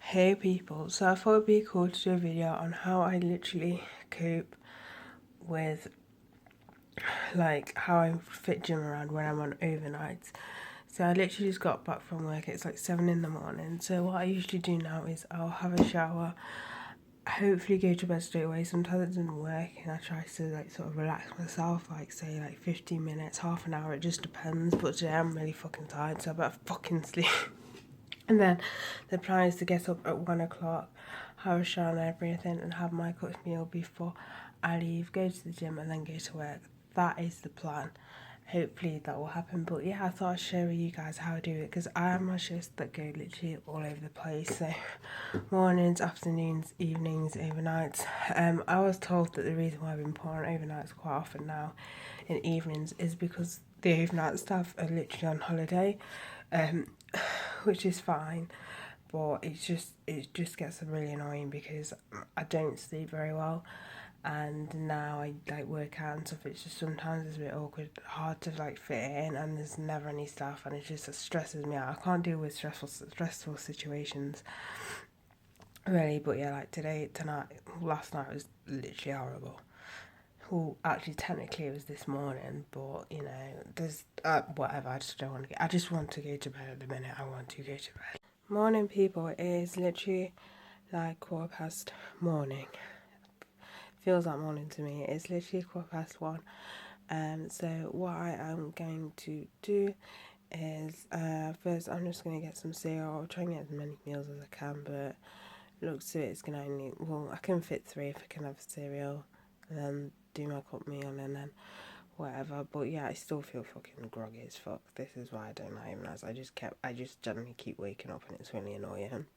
Hey people, so I thought it'd be cool to do a video on how I literally cope with like how I fit gym around when I'm on overnights. So I literally just got back from work, it's like 7 in the morning. So what I usually do now is I'll have a shower, hopefully go to bed straight away. Sometimes it doesn't work and I try to like sort of relax myself, like say like 15 minutes, half an hour, it just depends. But today I'm really fucking tired, so I better fucking sleep. And then the plan is to get up at 1 o'clock, have a shower and everything, and have my cooked meal before I leave, go to the gym and then go to work. That is the plan. Hopefully that will happen. But yeah, I thought I'd share with you guys how I do it, because I have my shifts that go literally all over the place. So mornings, afternoons, evenings, overnights. I was told that the reason why I've been put on overnights quite often now in evenings is because the overnight staff are literally on holiday. Which is fine, but it just gets really annoying because I don't sleep very well, and now I like work out and stuff. It's just sometimes it's a bit awkward, hard to like fit in, and there's never any staff, and it just stresses me out. I can't deal with stressful situations really. But yeah, like last night was literally horrible. Well, actually, technically it was this morning, but you know, there's whatever. I just don't want to. I just want to go to bed at the minute. I want to go to bed. Morning, people. It is literally like 1:15 morning. Feels like morning to me. It's literally 1:15. So what I am going to do is first I'm just gonna get some cereal. I'll try and get as many meals as I can, but looks to it it's gonna only I can fit 3 if I can have cereal, and then do my cooked meal and then whatever. But yeah, I still feel fucking groggy as fuck. This is why I don't like even as I just generally keep waking up, and it's really annoying.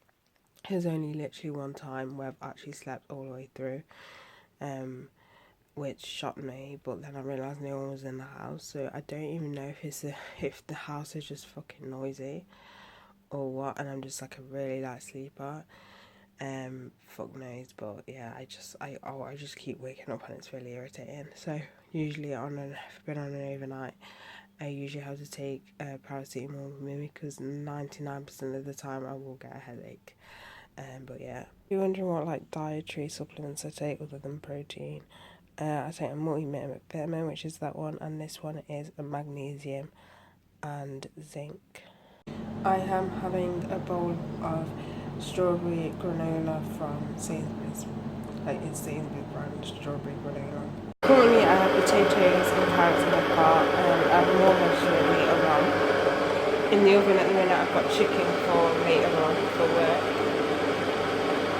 There's only literally one time where I've actually slept all the way through, which shocked me, but then I realised no one was in the house, so I don't even know if the house is just fucking noisy or what, and I'm just like a really light sleeper. Fuck knows, but yeah, I just keep waking up and it's really irritating. So usually if I've been on an overnight, I usually have to take paracetamol with me, because 99% of the time I will get a headache. But yeah, if you're wondering what like dietary supplements I take other than protein, I take a multivitamin, which is that one, and this one is a magnesium and zinc. I am having a bowl of strawberry granola from Sainsbury's. Like it's Sainsbury's brand strawberry granola. Currently I have potatoes and carrots in the pot, and I have more vegetable later on. In the oven at the minute I've got chicken for later on for work.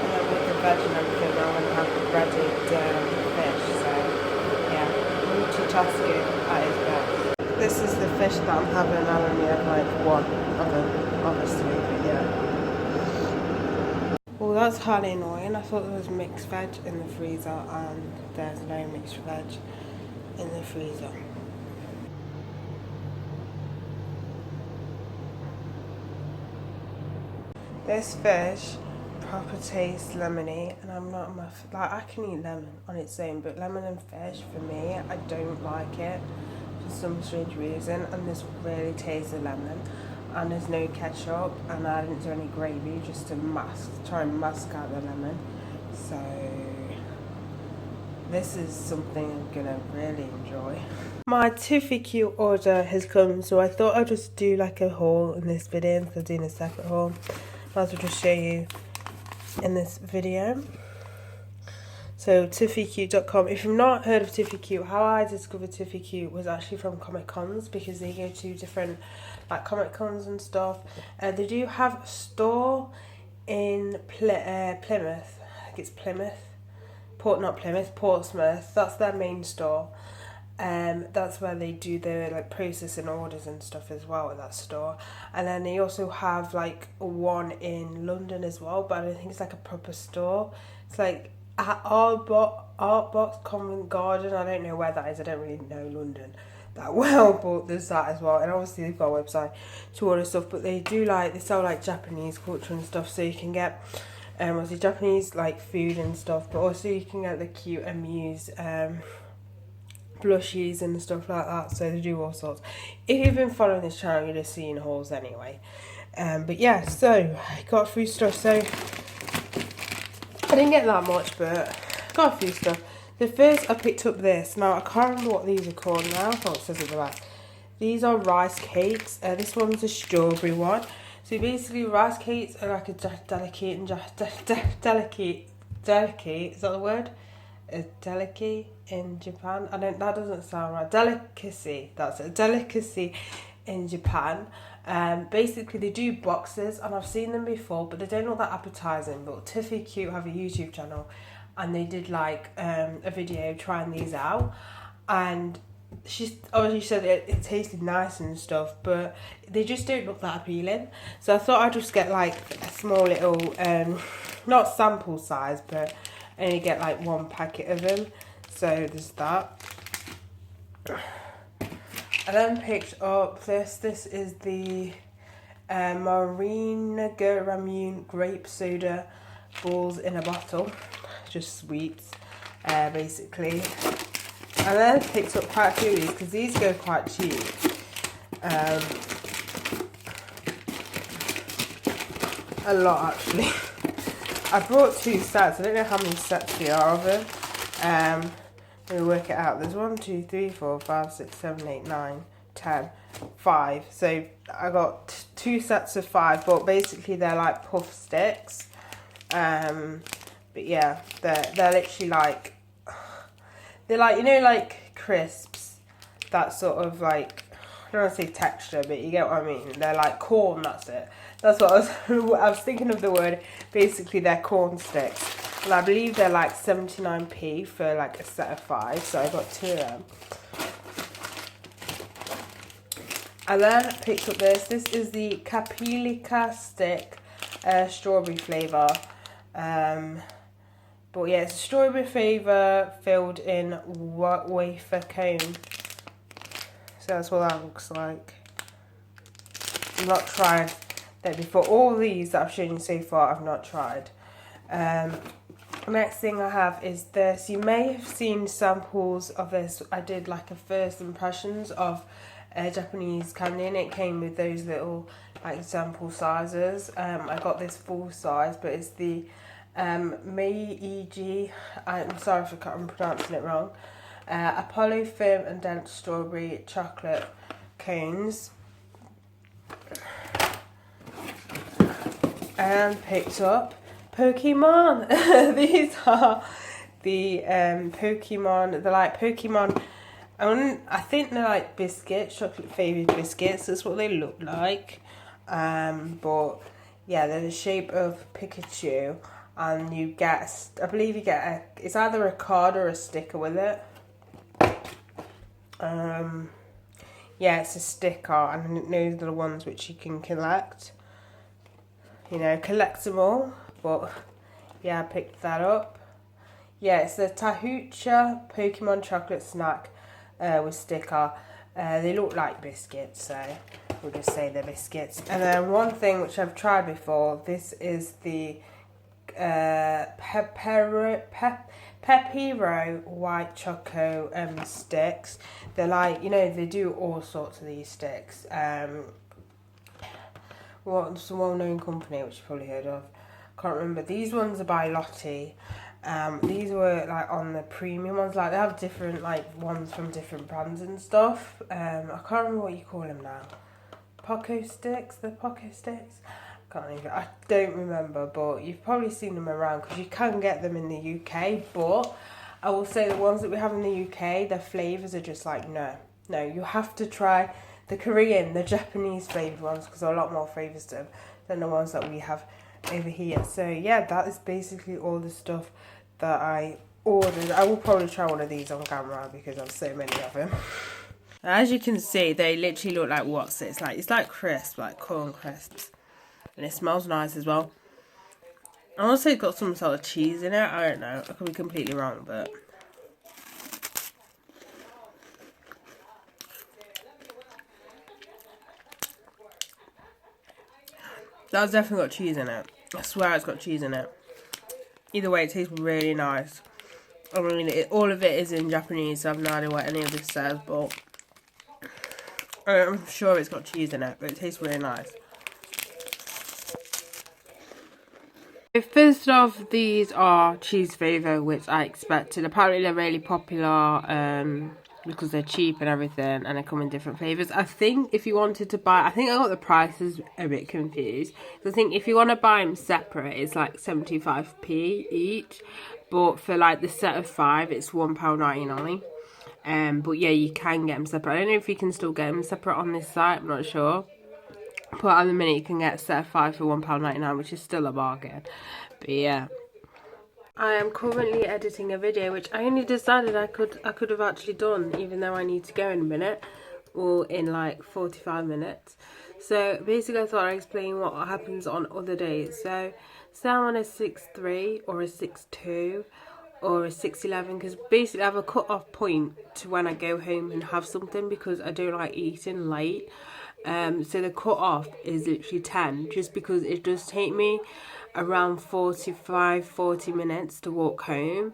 And then with the veg and everything I'm going to have the breaded fish, so yeah, multitasking at its best. This is the fish that I'm having. I only have like one of them, obviously, but yeah. Well, that's highly annoying. I thought there was mixed veg in the freezer, and there's no mixed veg in the freezer. This fish proper tastes lemony, and I'm not like I can eat lemon on its own, but lemon and fish for me, I don't like it for some strange reason, and this really tastes of lemon. And there's no ketchup, and I didn't do any gravy, just to try and mask out the lemon. So this is something I'm gonna really enjoy. My TiffyQ order has come, so I thought I'd just do like a haul in this video instead of doing a separate haul. Might as well just show you in this video. So TiffyQ.com. If you've not heard of TiffyQ, how I discovered TiffyQ was actually from Comic Cons, because they go to different like Comic Cons and stuff. They do have a store in Plymouth. I think it's Portsmouth. That's their main store. That's where they do their like processing orders and stuff as well at that store. And then they also have like one in London as well, but I don't think it's like a proper store. It's like at Artbox Covent Garden. I don't know where that is. I don't really know London that well, but there's that as well. And obviously they've got a website to order stuff, but they sell like Japanese culture and stuff, so you can get obviously Japanese like food and stuff, but also you can get the cute Amuse blushies and stuff like that. So they do all sorts. If you've been following this channel, you'd have seen hauls anyway. But yeah, so I got through stuff. So I didn't get that much, but got a few stuff. The first I picked up this. Now I can't remember what these are called now. I thought it says at the back. These are rice cakes. This one's a strawberry one. So basically, rice cakes are like a delicate. Is that the word? A delicacy in Japan. That doesn't sound right. Delicacy. That's a delicacy in Japan. Basically they do boxes, and I've seen them before, but they don't look that appetizing. But Tiffy Cute have a YouTube channel, and they did like a video trying these out, and she obviously said it tasted nice and stuff, but they just don't look that appealing. So I thought I'd just get like a small little not sample size, but only get like one packet of them. So there's that. I then picked up this. This is the Marina Ramune grape soda balls in a bottle. Just sweets, basically. I then picked up quite a few of these because these go quite cheap. A lot actually. I brought 2 sets. I don't know how many sets there are of them. Let me work it out. There's 1, 2, 3, 4, 5, 6, 7, 8, 9, 10, 5. So I got 2 sets of 5, but basically they're like puff sticks. But yeah, they're literally like, they're like, you know, like crisps. That sort of like, I don't want to say texture, but you get what I mean. They're like corn, that's it. That's what I was thinking of the word. Basically, they're corn sticks. And I believe they're like 79p for like a set of 5. So I got 2 of them. And then I picked up this. This is the Kapilika stick strawberry flavour. But yeah, it's a strawberry flavour filled in wafer cone. So that's what that looks like. I've not tried that before. All these that I've shown you so far, I've not tried. Next thing I have is this. You may have seen samples of this. I did like a first impressions of Japanese candy, and it came with those little like sample sizes. I got this full size, but it's the Meiji. I'm sorry if I'm pronouncing it wrong. Apollo firm and dense strawberry chocolate cones. And picked up Pokemon. These are the Pokemon. They're like Pokemon. I think they're like biscuits, chocolate flavoured biscuits. That's what they look like. But yeah, they're the shape of Pikachu, and you get, I believe you get it's either a card or a sticker with it. Yeah, it's a sticker, and those are the ones which you can collect. You know, collect them all. But yeah, I picked that up. Yeah, it's the Tahucha Pokemon chocolate snack with sticker. They look like biscuits, so we'll just say they're biscuits. And then one thing which I've tried before, this is the Pepero white choco sticks. They're like, you know, they do all sorts of these sticks. What's a well-known company which you've probably heard of? Can't remember. These ones are by Lottie. These were like on the premium ones. Like they have different like ones from different brands and stuff. I can't remember what you call them now. Poco sticks. The Poco sticks. I don't remember, but you've probably seen them around because you can get them in the UK. But I will say the ones that we have in the UK, their flavours are just like no, you have to try the Korean, the Japanese flavoured ones, because there are a lot more flavours to them than the ones that we have over here. So yeah, that is basically all the stuff that I ordered. I will probably try one of these on camera because I have so many of them. As you can see, they literally look like what's it? It's like crisps, like corn crisps. And it smells nice as well. I want to say it's got some sort of cheese in it. I don't know. I could be completely wrong, but that's definitely got cheese in it. I swear it's got cheese in it. Either way, it tastes really nice. I mean, all of it is in Japanese, so I have no idea what any of this says, but I'm sure it's got cheese in it, but it tastes really nice. First off, these are cheese flavor, which I expected. Apparently they're really popular because they're cheap and everything, and they come in different flavors. I think if you wanted to buy, I think I got the prices a bit confused. So I think if you want to buy them separate, it's like 75p each, but for like the set of 5, it's £1.99. But yeah, you can get them separate. I don't know if you can still get them separate on this site, I'm not sure. But at the minute you can get a set of 5 for £1.99, which is still a bargain. But yeah, I am currently editing a video which I only decided I could have actually done, even though I need to go in a minute, or in like 45 minutes. So basically I thought I'd explain what happens on other days. So say I'm on a 6.3 or a 6.2 or a 6.11, because basically I have a cut-off point to when I go home and have something, because I don't like eating late. So the cut-off is literally 10, just because it does take me around 40 minutes to walk home,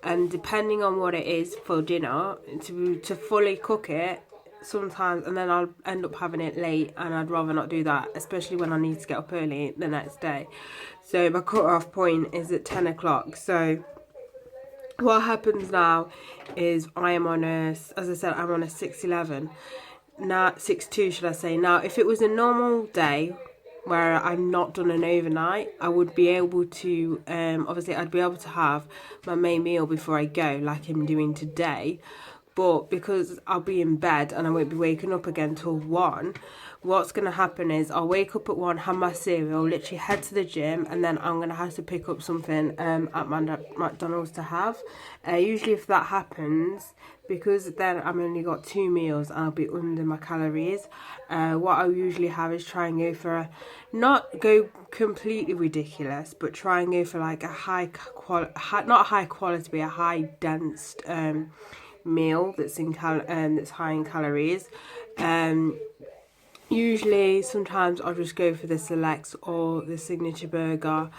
and depending on what it is for dinner, to fully cook it sometimes, and then I'll end up having it late, and I'd rather not do that, especially when I need to get up early the next day. So my cut-off point is at 10 o'clock. So what happens now is I am on a, as I said, I'm on a 6.11. Now 6.2 should I say. Now if it was a normal day where I'm not done an overnight, I would be able to obviously I'd be able to have my main meal before I go, like I'm doing today. But because I'll be in bed and I won't be waking up again till 1, what's going to happen is I'll wake up at 1, have my cereal, literally head to the gym, and then I'm going to have to pick up something at McDonald's to have. Usually if that happens, because then I've only got 2 meals and I'll be under my calories, what I usually have is try and go for not go completely ridiculous, but try and go for like a not a high quality, but a high dense meal that's that's high in calories. Usually sometimes I'll just go for the selects or the signature burger.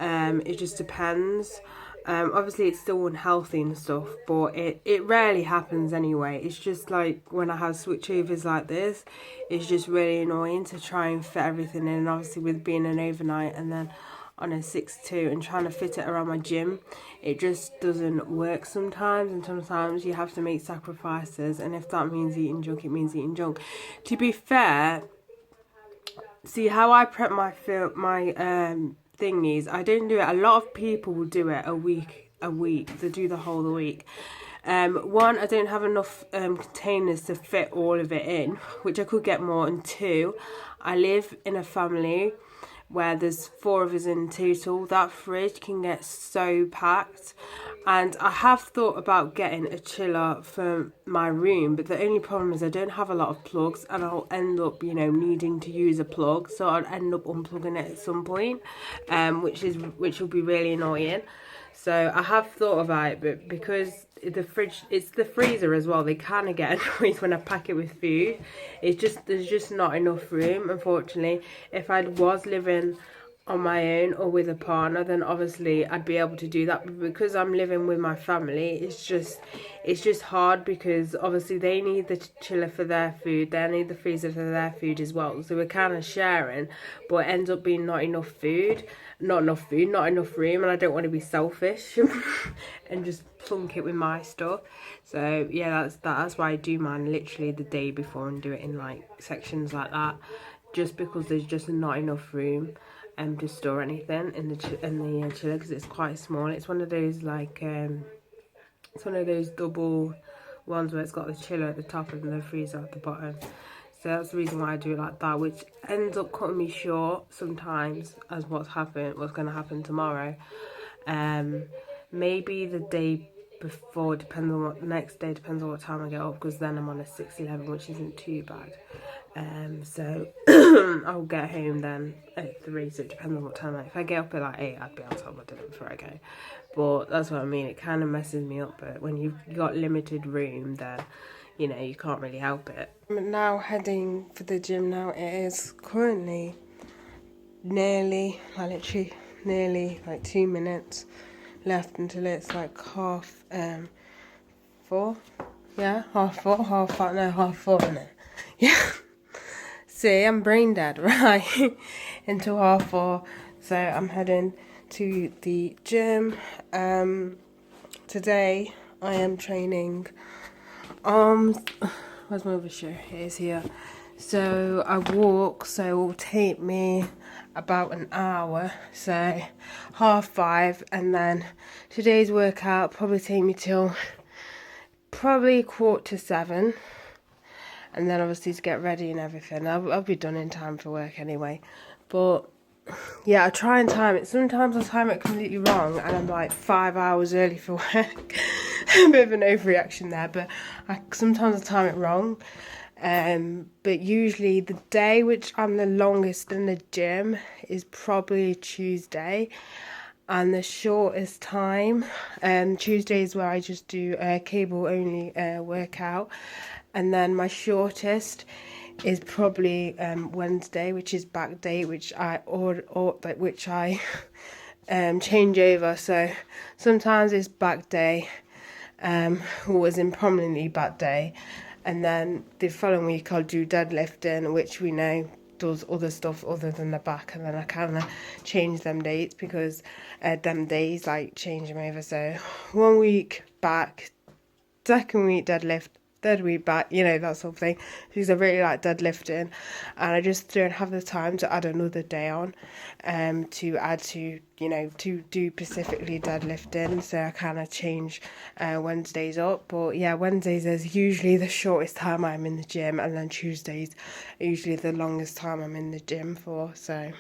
It just depends. Obviously it's still unhealthy and stuff, but it rarely happens anyway. It's just like when I have switchovers like this, it's just really annoying to try and fit everything in, and obviously with being an overnight and then on a 6.2 and trying to fit it around my gym, it just doesn't work sometimes, and sometimes you have to make sacrifices, and if that means eating junk, it means eating junk. To be fair, see how I prep my thingies, I don't do it. A lot of people will do it a week, they do the whole week. One, I don't have enough containers to fit all of it in, which I could get more, and 2, I live in a family where there's 4 of us in total. That fridge can get so packed, and I have thought about getting a chiller for my room, but the only problem is I don't have a lot of plugs, and I'll end up, you know, needing to use a plug, so I'll end up unplugging it at some point, which will be really annoying. So I have thought about it, but because the fridge, it's the freezer as well, they kind of get annoyed when I pack it with food. There's just not enough room, unfortunately. If I was living on my own or with a partner, then obviously I'd be able to do that, but because I'm living with my family, it's just hard, because obviously they need the chiller for their food, they need the freezer for their food as well, so we're kind of sharing, but it ends up being not enough room, and I don't want to be selfish and just plunk it with my stuff. So yeah, that's why I do mine literally the day before and do it in like sections like that, just because there's just not enough room to store anything in the chiller, because it's quite small. It's one of those like it's one of those double ones where it's got the chiller at the top and the freezer at the bottom. So that's the reason why I do it like that, which ends up cutting me short sometimes as what's going to happen tomorrow. Maybe the day before, depends on what, next day depends on what time I get up, because then I'm on a 6.11, which isn't too bad. So I'll get home then at 3, so it depends on what time. If I get up at like 8, I'd be able to have my dinner before I go. But that's what I mean, it kind of messes me up, but when you've got limited room, then you know, you can't really help it. I'm now heading for the gym now. It is currently nearly like 2 minutes left until it's like 4:30. Yeah, 4:30, no, 4:30, isn't it? Yeah. See, I'm brain dead, right? Until 4:30. So I'm heading to the gym. Today I am training arms. Where's my other shoe? It is here. So I walk, so it will take me about an hour, so 5:30, and then today's workout probably take me till probably 6:45, and then obviously to get ready and everything. I'll be done in time for work anyway, but yeah, I try and time it. Sometimes I time it completely wrong and I'm like 5 hours early for work. A bit of an overreaction there, but sometimes I time it wrong. But usually the day which I'm the longest in the gym is probably Tuesday, and the shortest time, Tuesday is where I just do a cable only workout, and then my shortest is probably Wednesday, which is back day, which I change over. So sometimes it's back day, was in prominently back day, and then the following week I'll do deadlifting, which we know does other stuff other than the back, and then I kind of change them dates because them days like change them over. So 1 week back, second week deadlift, third week back, that sort of thing, because I really like deadlifting, and I just don't have the time to add another day on to add to do specifically deadlifting. So I kind of change Wednesdays up. But yeah, Wednesdays is usually the shortest time I'm in the gym, and then Tuesdays are usually the longest time I'm in the gym for. So